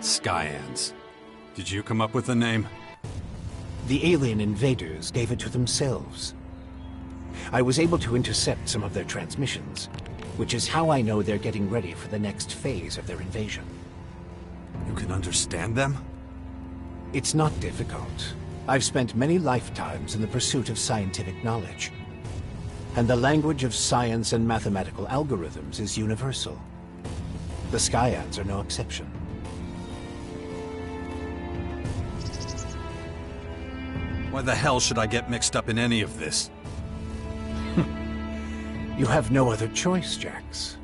Skyans. Did you come up with the name? The alien invaders gave it to themselves. I was able to intercept some of their transmissions, which is how I know they're getting ready for the next phase of their invasion. You can understand them? It's not difficult. I've spent many lifetimes in the pursuit of scientific knowledge. And the language of science and mathematical algorithms is universal. The Skyans are no exception. Why the hell should I get mixed up in any of this? You have no other choice, Jax.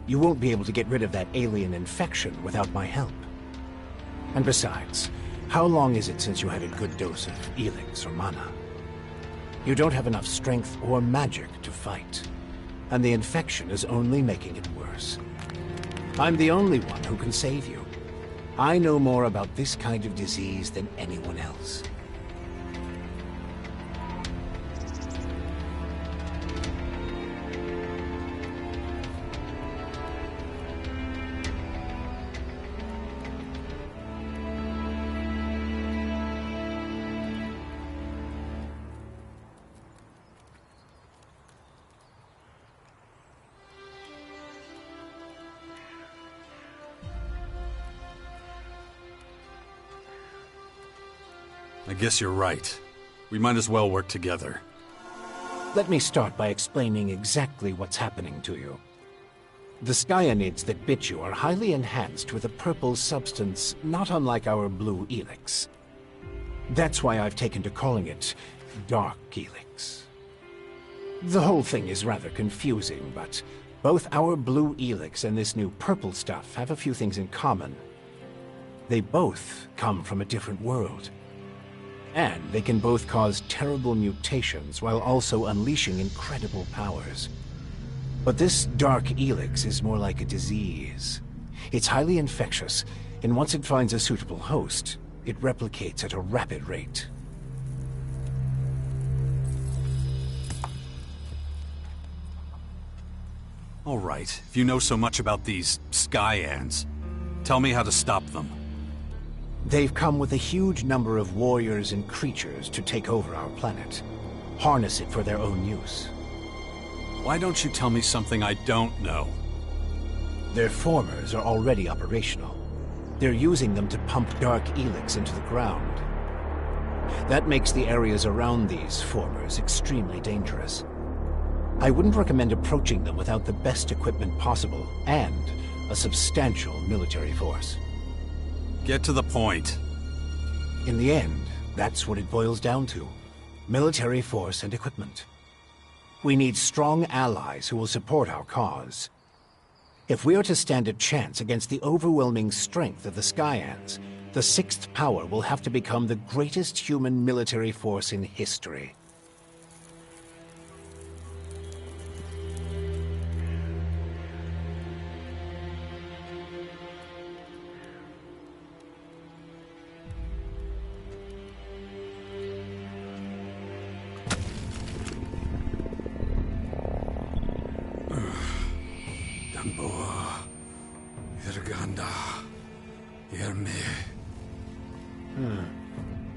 You won't be able to get rid of that alien infection without my help. And besides, how long is it since you had a good dose of Elex or mana? You don't have enough strength or magic to fight, and the infection is only making it worse. I'm the only one who can save you. I know more about this kind of disease than anyone else. I guess you're right. We might as well work together. Let me start by explaining exactly what's happening to you. The Skyanids that bit you are highly enhanced with a purple substance not unlike our blue Elex. That's why I've taken to calling it Dark Elex. The whole thing is rather confusing, but both our blue Elex and this new purple stuff have a few things in common. They both come from a different world. And they can both cause terrible mutations while also unleashing incredible powers. But this Dark Elex is more like a disease. It's highly infectious, and once it finds a suitable host, it replicates at a rapid rate. All right, if you know so much about these Skyans, tell me how to stop them. They've come with a huge number of warriors and creatures to take over our planet. Harness it for their own use. Why don't you tell me something I don't know? Their formers are already operational. They're using them to pump Dark Elex into the ground. That makes the areas around these formers extremely dangerous. I wouldn't recommend approaching them without the best equipment possible and a substantial military force. Get to the point. In the end, that's what it boils down to. Military force and equipment. We need strong allies who will support our cause. If we are to stand a chance against the overwhelming strength of the Skyans, the Sixth Power will have to become the greatest human military force in history.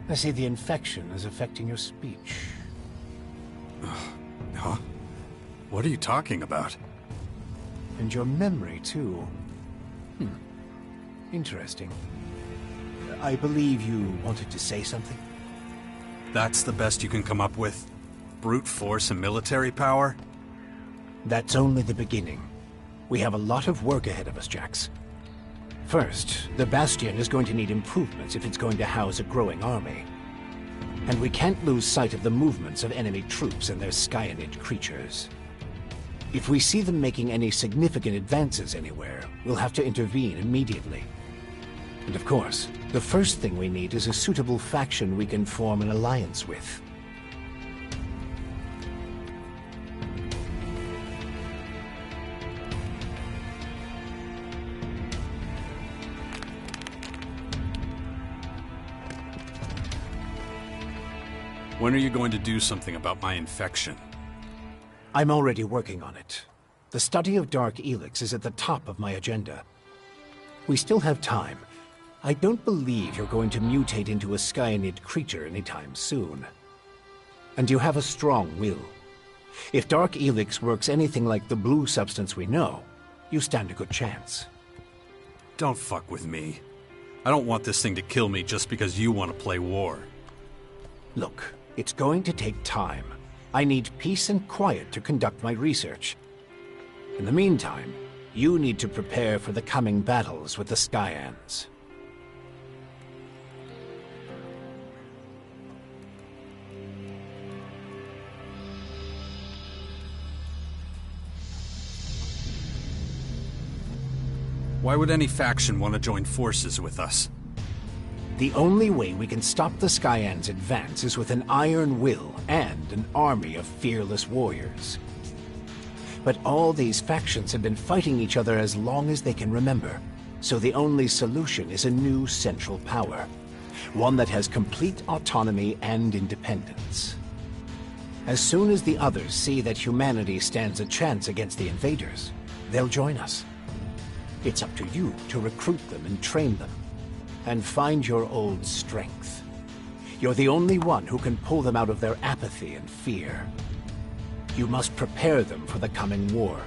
I see the infection is affecting your speech. Huh? What are you talking about? And your memory, too. Interesting. I believe you wanted to say something? That's the best you can come up with? Brute force and military power? That's only the beginning. We have a lot of work ahead of us, Jax. First, the Bastion is going to need improvements if it's going to house a growing army. And we can't lose sight of the movements of enemy troops and their Skyanid creatures. If we see them making any significant advances anywhere, we'll have to intervene immediately. And of course, the first thing we need is a suitable faction we can form an alliance with. When are you going to do something about my infection? I'm already working on it. The study of Dark Elex is at the top of my agenda. We still have time. I don't believe you're going to mutate into a Skyanid creature anytime soon. And you have a strong will. If Dark Elex works anything like the blue substance we know, you stand a good chance. Don't fuck with me. I don't want this thing to kill me just because you want to play war. Look, it's going to take time. I need peace and quiet to conduct my research. In the meantime, you need to prepare for the coming battles with the Skyans. Why would any faction want to join forces with us? The only way we can stop the Skyans' advance is with an iron will and an army of fearless warriors. But all these factions have been fighting each other as long as they can remember, so the only solution is a new central power, one that has complete autonomy and independence. As soon as the others see that humanity stands a chance against the invaders, they'll join us. It's up to you to recruit them and train them, and find your old strength. You're the only one who can pull them out of their apathy and fear. You must prepare them for the coming war.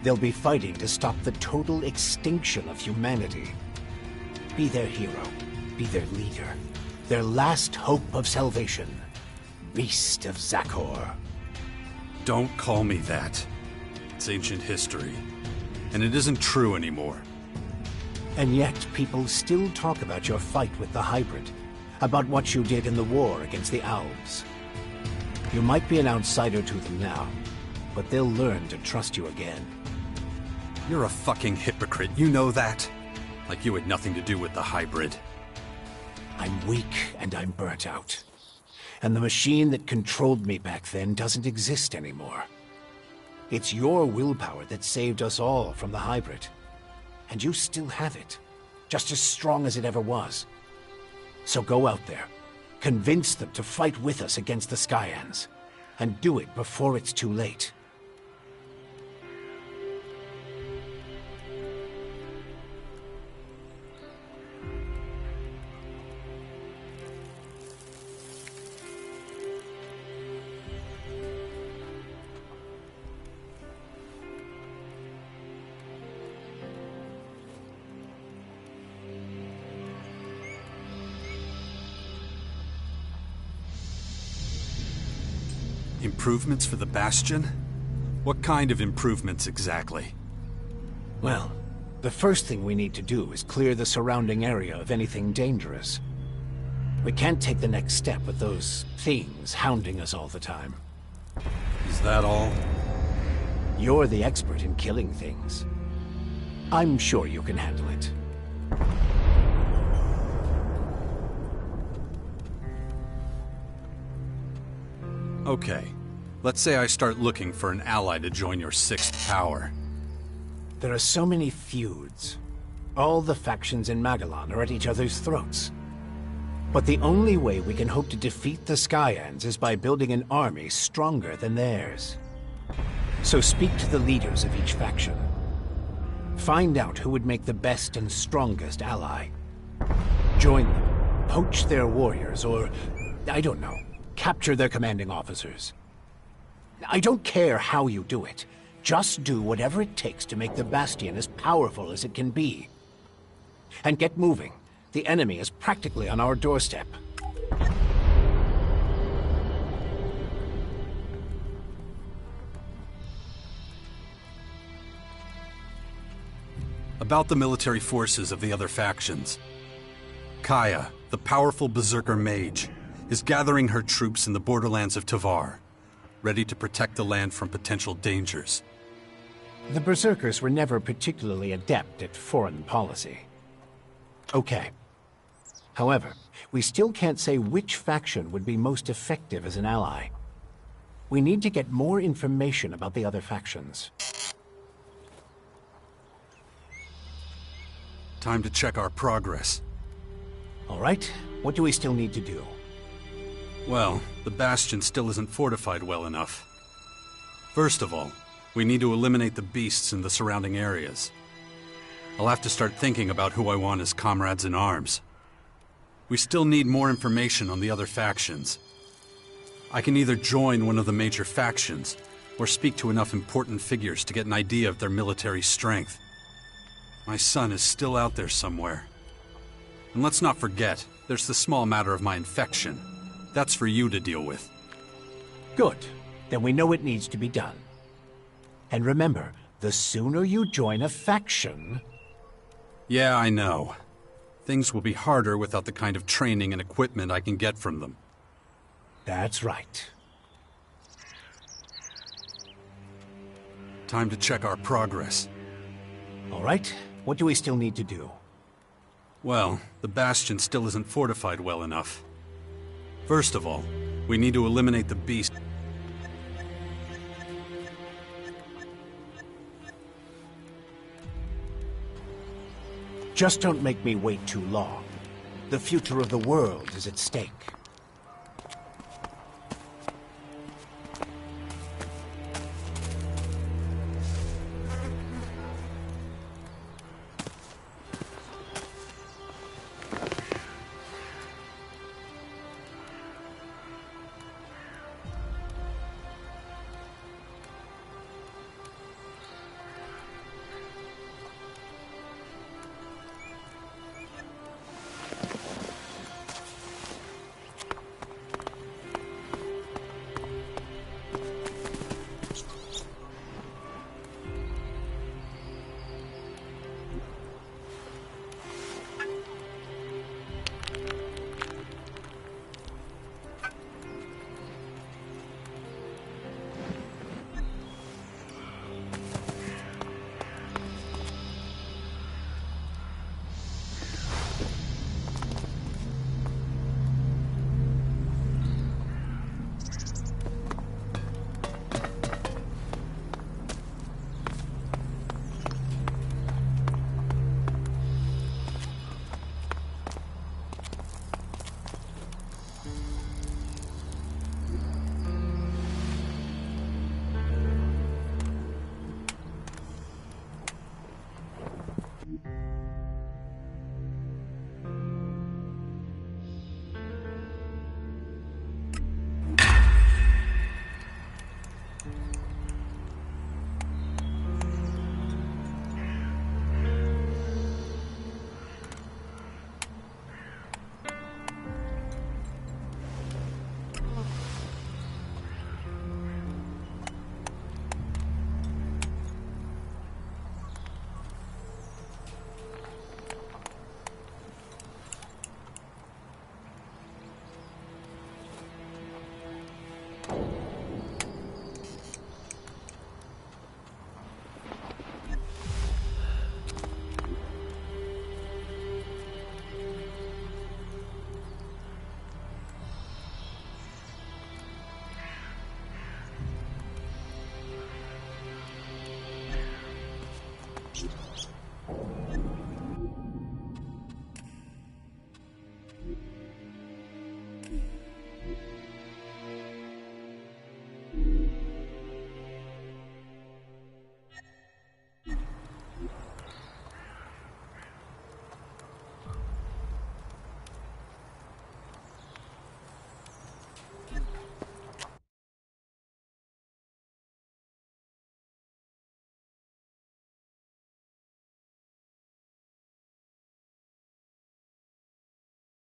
They'll be fighting to stop the total extinction of humanity. Be their hero, be their leader, their last hope of salvation. Beast of Zakor. Don't call me that. It's ancient history. And it isn't true anymore. And yet, people still talk about your fight with the hybrid, about what you did in the war against the Owls. You might be an outsider to them now, but they'll learn to trust you again. You're a fucking hypocrite, you know that? Like you had nothing to do with the hybrid. I'm weak and I'm burnt out. And the machine that controlled me back then doesn't exist anymore. It's your willpower that saved us all from the hybrid. And you still have it, just as strong as it ever was. So go out there, convince them to fight with us against the Skyans, and do it before it's too late. Improvements for the Bastion? What kind of improvements exactly? Well, the first thing we need to do is clear the surrounding area of anything dangerous. We can't take the next step with those things hounding us all the time. Is that all? You're the expert in killing things. I'm sure you can handle it. Okay. Let's say I start looking for an ally to join your sixth power. There are so many feuds. All the factions in Magellan are at each other's throats. But the only way we can hope to defeat the Skyans is by building an army stronger than theirs. So speak to the leaders of each faction. Find out who would make the best and strongest ally. Join them, poach their warriors, or, I don't know, capture their commanding officers. I don't care how you do it. Just do whatever it takes to make the Bastion as powerful as it can be. And get moving. The enemy is practically on our doorstep. About the military forces of the other factions. Kaya, the powerful berserker mage, is gathering her troops in the borderlands of Tavar, ready to protect the land from potential dangers. The Berserkers were never particularly adept at foreign policy. Okay. However, we still can't say which faction would be most effective as an ally. We need to get more information about the other factions. Time to check our progress. All right, what do we still need to do? Well, the Bastion still isn't fortified well enough. First of all, we need to eliminate the beasts in the surrounding areas. I'll have to start thinking about who I want as comrades in arms. We still need more information on the other factions. I can either join one of the major factions, or speak to enough important figures to get an idea of their military strength. My son is still out there somewhere. And let's not forget, there's the small matter of my infection. That's for you to deal with. Good. Then we know it needs to be done. And remember, the sooner you join a faction... Yeah, I know. Things will be harder without the kind of training and equipment I can get from them. That's right. Time to check our progress. All right. What do we still need to do? Well, the bastion still isn't fortified well enough. First of all, we need to eliminate the beast. Just don't make me wait too long. The future of the world is at stake.